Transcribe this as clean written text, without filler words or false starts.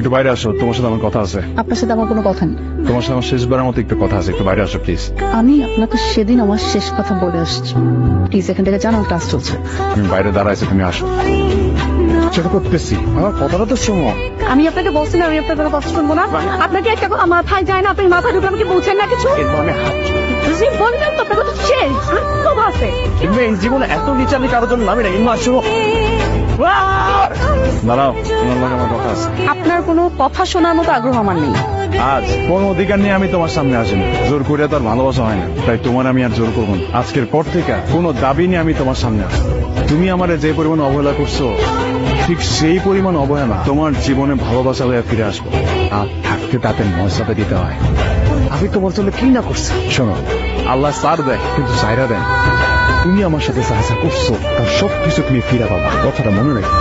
একটু বাইরে আসো, তোমার সাথে আমার কথা আছে। আপনার সাথে আমার কোনো কথা নেই। তোমার সাথে আমার শেষবারের মতো একটু কথা আছে, একটু বাইরে আসো প্লিজ। আমি আপনাকে সেদিন আমার শেষ কথা বলে আসছি, প্লিজ এখান থেকে জানো ক্লাস চলছে। আমি বাইরে দাঁড়াইছি, তুমি আসো। চেষ্টা করতেছি, আমার কথাটা তো শোনো। আমি আপনাকে বলছি না আমি আপনার কোনো কথা শুনবো না। আপনাকে একটা কথা মাথায় যায় না, আপনি মাথা ঢুকে আমাকে বলছেন না কিছু। বলবেন তো আপনার কথা শেষ খুব আছে। জীবনে এত নিচে আমি কারোর জন্য নামি না। ইম্মা শুনো, দাঁড়াও, তোমার লগে আমার কথা আছে। আপনার কোনো কথা শোনার মতো আগ্রহ আমার নেই। আজ কোন অধিকার নিয়ে আমি তোমার সামনে আসিনি, জোর করে তো আর ভালোবাসা হয় না, তাই তোমার আমি আর জোর করবো না। আজকের পর থেকে কোনো দাবি নিয়ে আমি তোমার সামনে আসবো। তুমি আমারে যে পরিমাণ অবহেলা করছো, ঠিক সেই পরিমাণ অবহেলা তোমার জীবনে ভালোবাসা হয়ে ফিরে আসবো। আর থাকতে তাতে মর্যাদা দিতে হয়। আমি তোমার জন্য কি না করছি। শোনো, আল্লাহ সার দেয় কিন্তু সাইরা দেয়। তুমি আমার সাথে সাহায্য করছো, তার সবকিছু তুমি ফিরে পাবা, কথাটা মনে রাখো।